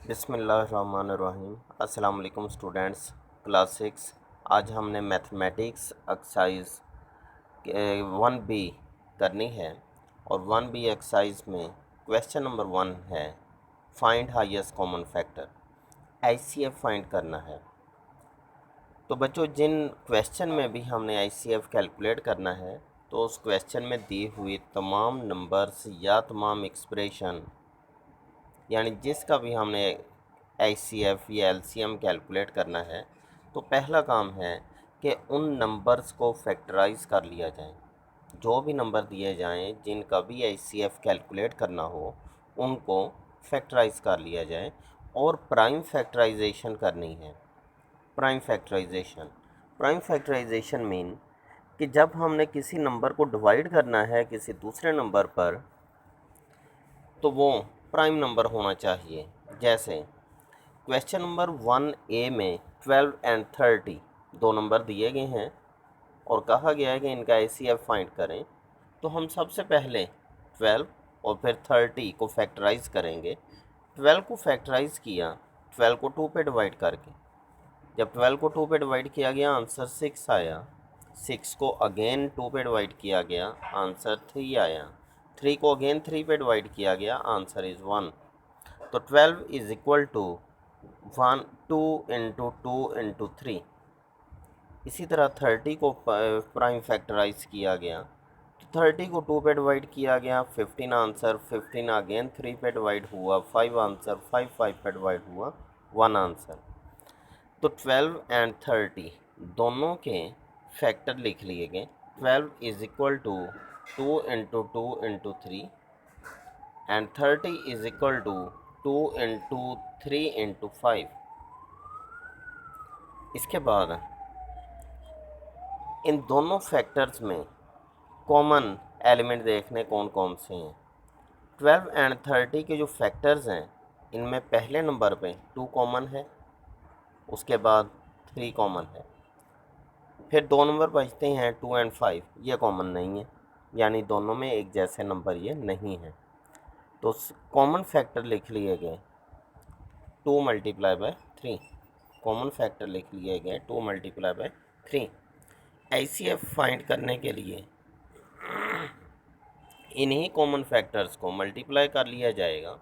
बिस्मिल्लाहिर्रहमानिर्रहीम। अस्सलाम वालेकुम स्टूडेंट्स, क्लास 6। आज हमने मैथमेटिक्स एक्सरसाइज 1B करनी है और 1B एक्सरसाइज में क्वेश्चन नंबर 1 है find highest common factor. ICF find करना है। तो बच्चों, जिन क्वेश्चन में भी हमने आईसीएफ कैलकुलेट करना है तो उस क्वेश्चन में दी हुई तमाम नंबर्स या तमाम एक्सप्रेशन, यानी जिसका भी हमने आईसीएफ या एलसीएम कैलकुलेट करना है, तो पहला काम है कि उन नंबर्स को फैक्टराइज कर लिया जाए। जो भी नंबर दिए जाएं जिनका भी आईसीएफ कैलकुलेट करना हो, उनको फैक्टराइज कर लिया जाए और प्राइम फैक्टराइजेशन करनी है। प्राइम फैक्टराइजेशन मीन कि जब हमने किसी नंबर को डिवाइड करना है किसी दूसरे नंबर पर, तो वो प्राइम नंबर होना चाहिए। जैसे क्वेश्चन नंबर 1A में 12 एंड 30 दो नंबर दिए गए हैं और कहा गया है कि इनका एसीएफ फाइंड करें। तो हम सबसे पहले 12 और फिर 30 को फैक्टराइज करेंगे। 12 को फैक्टराइज किया 12 को 2 पे डिवाइड करके। जब 12 को 2 पे डिवाइड किया गया आंसर 6 आया। 6 को अगेन 2 पे डिवाइड किया गया, आंसर 3 आया। 3 को अगेन 3 पे डिवाइड किया गया, आंसर इज़ 1। तो 12 is equal to 2 into 2 into 3। इसी तरह 30 को प्राइम फैक्टराइज किया गया तो 30 को 2 पे डिवाइड किया गया, 15 आंसर, 15 अगेन 3 पे डिवाइड हुआ, 5 आंसर, 5 पे डिवाइड हुआ, 1 आंसर। तो 12 एंड 30 दोनों के फैक्टर लिख लिए गए। 12 is equal to 2 into 2 into 3 and 30 is equal to 2 into 3 into 5। इसके बाद इन दोनों फैक्टर्स में कॉमन एलिमेंट देखने कौन कौन से हैं। 12 एंड 30 के जो फैक्टर्स हैं, इनमें पहले नंबर पे 2 कॉमन है, उसके बाद 3 कॉमन है, फिर 2 नंबर बचते हैं 2 एंड 5, ये कॉमन नहीं है, यानी दोनों में एक जैसे नंबर ये नहीं है। तो कॉमन फैक्टर लिख लिए गए 2 मल्टीप्लाई बाय 3। कॉमन फैक्टर लिख लिए गए 2 मल्टीप्लाई बाय 3। आईसीएफ फाइंड करने के लिए इन्हीं कॉमन फैक्टर्स को मल्टीप्लाई कर लिया जाएगा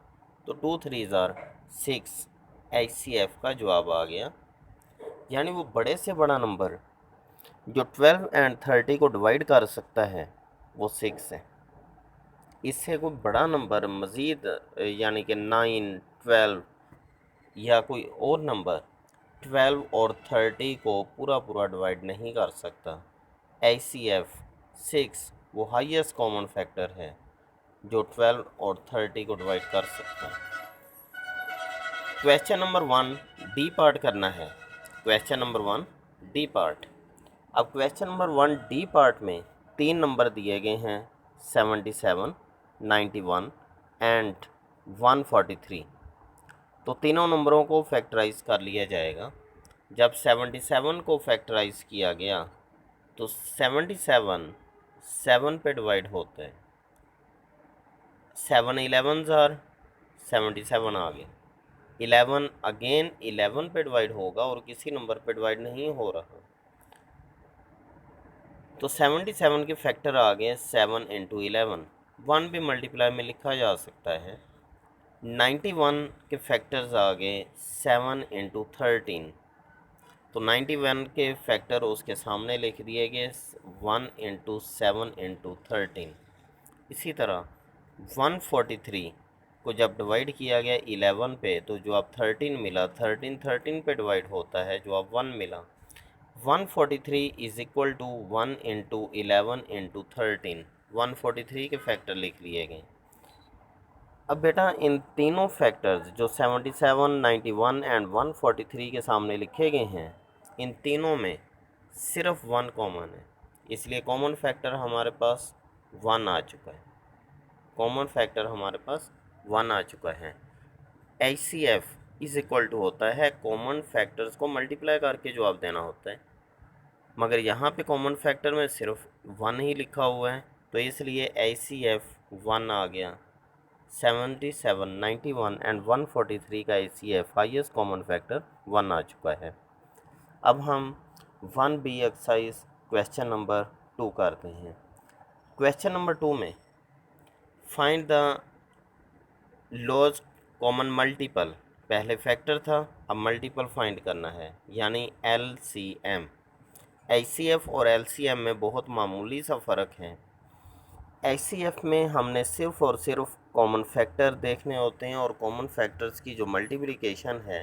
तो 2 3 ज़ार 6 आईसीएफ का जवाब आ गया। यानी वो बड़े से बड़ा नंबर जो 12 एंड 30 को डिवाइड कर सकता है वो 6 है। इससे कोई बड़ा नंबर मज़ीद, यानी कि 9, 12 या कोई और नंबर 12 और 30 को पूरा पूरा डिवाइड नहीं कर सकता। आईसीएफ 6 वो हाईएस्ट कॉमन फैक्टर है जो 12 और 30 को डिवाइड कर सकता है। क्वेश्चन नंबर 1 डी पार्ट करना है। Question number 1 D part. अब क्वेश्चन नंबर 1 डी पार्ट में 3 नंबर दिए गए हैं 77, 91 एंड 143। तो तीनों नंबरों को फैक्टराइज कर लिया जाएगा। जब 77 को फैक्टराइज किया गया तो 77 7 पे डिवाइड होता है। 7 11 ज़ार 77 आ गया। 11 अगेन 11 पे डिवाइड होगा और किसी नंबर पे डिवाइड नहीं हो रहा, तो 77 के फैक्टर आ गए 7 इंटू 11। 1 भी मल्टीप्लाई में लिखा जा सकता है। 91 के फैक्टर्स आ गए 7 इंटू 13। तो 91 के फैक्टर उसके सामने लिख दिए गए 1 इंटू 7 इंटू 13। इसी तरह 143 को जब डिवाइड किया गया 11 पे तो जो अब 13 मिला, 13 पे डिवाइड होता है, जो अब 1 मिला। 143 is equal to 1 into 11 into 13। 143 के फैक्टर लिख लिए गए। अब बेटा इन तीनों फैक्टर्स जो 77, 91 एंड 143 के सामने लिखे गए हैं, इन तीनों में सिर्फ 1 कॉमन है, इसलिए कॉमन फैक्टर हमारे पास 1 आ चुका है। कॉमन फैक्टर हमारे पास 1 आ चुका है। एचसीएफ इज इक्वल टू होता है कॉमन फैक्टर्स को मल्टीप्लाई करके जवाब देना होता है, मगर यहाँ पे कॉमन फैक्टर में सिर्फ 1 ही लिखा हुआ है, तो इसलिए एचसीएफ 1 आ गया। 77, 91 एंड 143 का ACF हाईएस्ट कॉमन फैक्टर 1 आ चुका है। अब हम 1B एक्सरसाइज क्वेश्चन नंबर 2 करते हैं। क्वेश्चन नंबर 2 में find the lowest common multiple, पहले फैक्टर था अब मल्टीपल फाइंड करना है यानी LCM। ACF और LCM में बहुत मामूली सा फ़र्क है। ACF में हमने सिर्फ और सिर्फ कॉमन फैक्टर देखने होते हैं और कॉमन फैक्टर्स की जो मल्टीप्लिकेशन है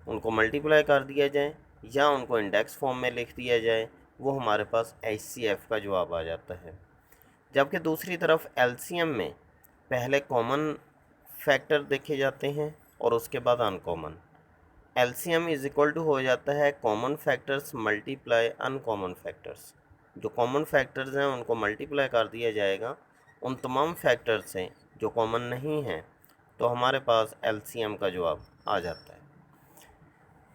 उनको मल्टीप्लाई कर दिया जाए या उनको इंडेक्स फॉर्म में लिख दिया जाए, वो हमारे पास ACF का जवाब आ जाता है। जबकि दूसरी तरफ LCM में पहले कॉमन फैक्टर देखे जाते हैं और उसके बाद uncommon. LCM is equal to हो जाता है common factors multiply uncommon factors. जो कॉमन फैक्टर्स हैं उनको मल्टीप्लाई कर दिया जाएगा उन तमाम फैक्टर्स से जो कॉमन नहीं हैं, तो हमारे पास LCM का जवाब आ जाता है।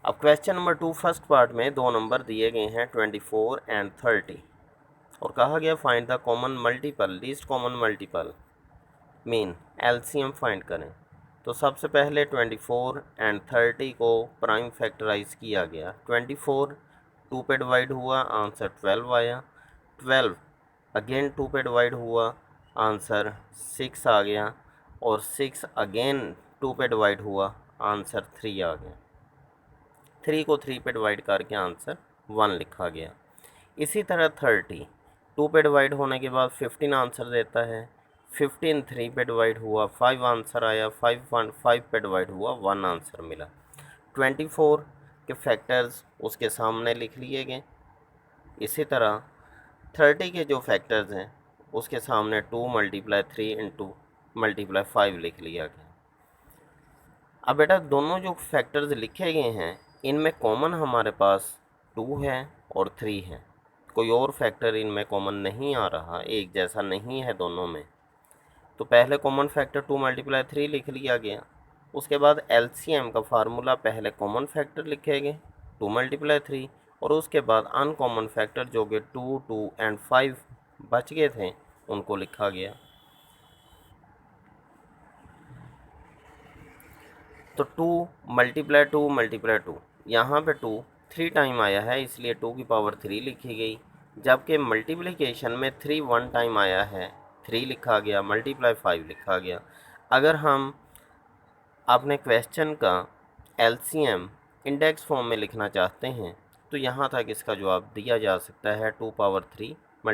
अब क्वेश्चन नंबर 2 फर्स्ट पार्ट में दो नंबर दिए गए हैं 24 एंड 30 और कहा गया find the common multiple, least common multiple mean LCM find करें। तो सबसे पहले 24 एंड 30 को प्राइम फैक्टराइज किया गया। 24 2 पे डिवाइड हुआ, आंसर 12 आया। 12 अगेन 2 पे डिवाइड हुआ, आंसर 6 आ गया। और 6 अगेन 2 पे डिवाइड हुआ, आंसर 3 आ गया। 3 को 3 पे डिवाइड करके आंसर 1 लिखा गया। इसी तरह 30 2 पे डिवाइड होने के बाद 15 आंसर देता है। 15 3 पे डिवाइड हुआ, 5 आंसर आया। 5 पे डिवाइड हुआ, 1 आंसर मिला। 24 के फैक्टर्स उसके सामने लिख लिए गए। इसी तरह 30 के जो फैक्टर्स हैं उसके सामने 2 × 3 × 5 लिख लिया गया। अब बेटा दोनों जो फैक्टर्स लिखे गए हैं इनमें कॉमन हमारे पास 2 है और 3 है। कोई और फैक्टर इनमें कॉमन नहीं आ रहा, एक जैसा नहीं है दोनों में। तो पहले कॉमन फैक्टर 2 × 3 लिख लिया गया। उसके बाद LCM का फार्मूला पहले कॉमन फैक्टर लिखे गए 2 × 3 और उसके बाद अनकॉमन फैक्टर जो कि 2, 2 एंड 5 बच गए थे उनको लिखा गया। तो 2 × 2 × 2, यहाँ पे 2 3 टाइम आया है इसलिए 2 की पावर 3 लिखी गई। जबकि मल्टीप्लिकेशन में 3 1 टाइम आया है, 3 लिखा गया, × 5 लिखा गया। अगर हम अपने क्वेश्चन का LCM इंडेक्स फॉर्म में लिखना चाहते हैं तो यहाँ तक इसका जवाब दिया जा सकता है 2 पावर 3 ×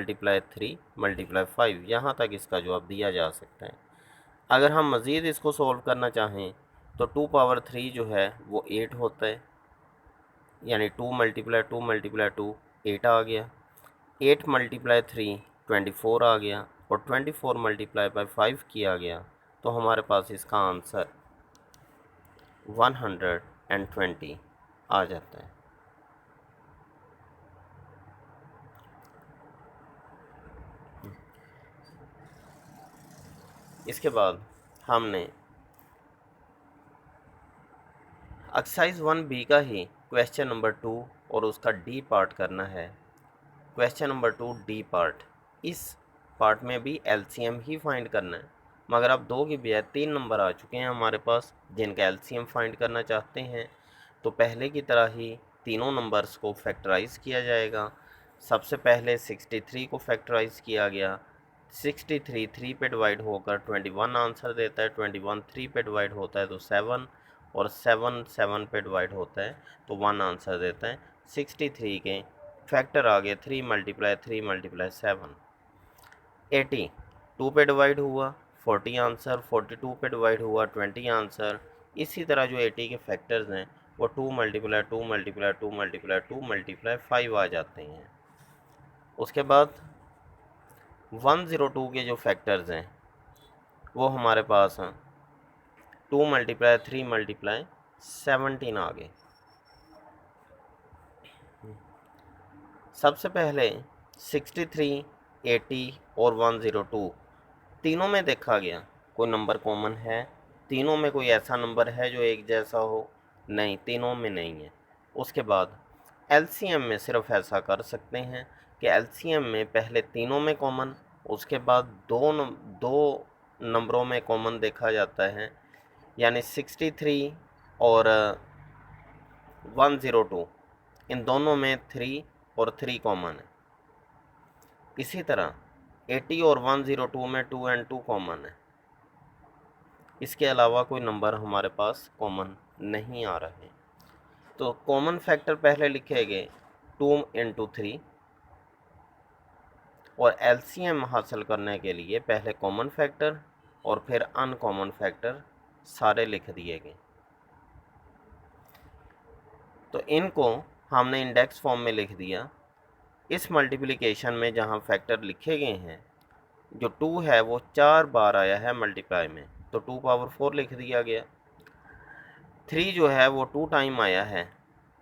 3 × 5, यहाँ तक इसका जवाब दिया जा सकता है। अगर हम मज़ीद इसको सॉल्व करना चाहें तो 2 पावर 3 जो है वो 8 होता है, यानी 2 × 2 × 2 8 आ गया। 8 × 3 24 आ गया और 24 × 5 किया गया तो हमारे पास इसका आंसर 120 आ जाता है। इसके बाद हमने एक्सरसाइज 1B का ही क्वेश्चन नंबर 2 और उसका D पार्ट करना है। क्वेश्चन नंबर 2 D पार्ट, इस पार्ट में भी LCM ही फाइंड करना है, मगर अब 2 की बजाय 3 नंबर आ चुके हैं हमारे पास जिनका LCM फाइंड करना चाहते हैं। तो पहले की तरह ही तीनों नंबर्स को फैक्टराइज किया जाएगा। सबसे पहले 63 को फैक्टराइज किया गया। 63 3 पे डिवाइड होकर 21 आंसर देता है। 21 3 पे डिवाइड होता है तो 7 और 7 7 पे डिवाइड होता है तो 1 आंसर देता है। 63 के फैक्टर आ गए 3 × 3 × 7। 80 2 पे डिवाइड हुआ, 40 आंसर। 42 पे डिवाइड हुआ, 20 आंसर। इसी तरह जो 80 के फैक्टर्स हैं वो 2 × 2 × 2 × 2 × 5 आ जाते हैं। उसके बाद 102 के जो फैक्टर्स हैं वो हमारे पास हैं 2 × 3 × 17 आ गए। सबसे पहले 63, 80 और 102 तीनों में देखा गया कोई नंबर कॉमन है, तीनों में कोई ऐसा नंबर है जो एक जैसा हो, नहीं, तीनों में नहीं है। उसके बाद LCM में सिर्फ ऐसा कर सकते हैं कि LCM में पहले तीनों में कॉमन, उसके बाद दो नंबरों में कॉमन देखा जाता है, यानी 63 और 102 इन दोनों में 3 और 3 कॉमन है। इसी तरह 80 और 102 में 2 और 2 कॉमन है। इसके अलावा कोई नंबर हमारे पास कॉमन नहीं आ रहे। तो कॉमन फैक्टर पहले लिखेंगे 2 × 3 और एलसीएम हासिल करने के लिए पहले कॉमन फैक्टर और फिर अनकॉमन फैक्टर सारे लिख दिए गए। तो इनको हमने इंडेक्स फॉर्म में लिख दिया। इस मल्टीप्लिकेशन में जहाँ फैक्टर लिखे गए हैं, जो 2 है वो 4 बार आया है मल्टीप्लाई में, तो 2⁴ लिख दिया गया। 3 जो है वो 2 टाइम आया है,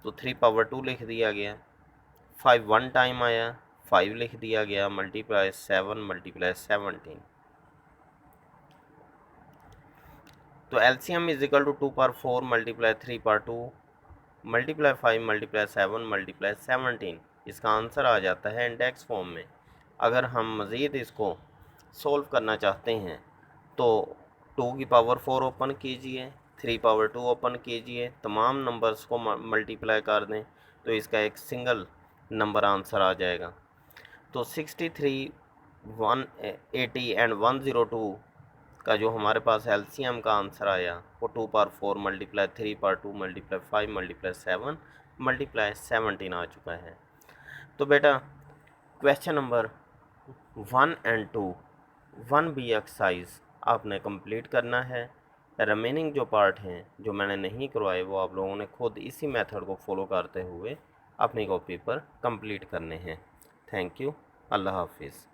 तो 3⁴ लिख दिया गया। 5 1 टाइम आया, 5 लिख दिया गया, मल्टीप्लाई 7 मल्टीप्लाई 17। तो LCM is equal to 2⁴ multiply 3⁴ multiply 5 multiply 7 multiply 17। इसका आंसर आ जाता है इंडेक्स फॉर्म में। अगर हम मज़ीद इसको सॉल्व करना चाहते हैं तो 2⁴ ओपन कीजिए, 3⁴ ओपन कीजिए, तमाम नंबर्स को मल्टीप्लाई कर दें तो इसका एक सिंगल नंबर आंसर आ जाएगा। तो 63, 180 एंड 102 का जो हमारे पास एलसीएम का आंसर आया वो 2⁴ मल्टीप्लाई 3⁴ मल्टीप्लाई 5 मल्टीप्लाई 7 मल्टीप्लाई 17 आ चुका है। तो बेटा question number 1 and 2 1B exercise आपने कंप्लीट करना है। रिमेनिंग जो पार्ट हैं जो मैंने नहीं करवाए वो आप लोगों ने खुद इसी मेथड को फॉलो करते हुए अपनी कॉपी पर कंप्लीट करने हैं। Thank you. अल्लाह हाफिज़।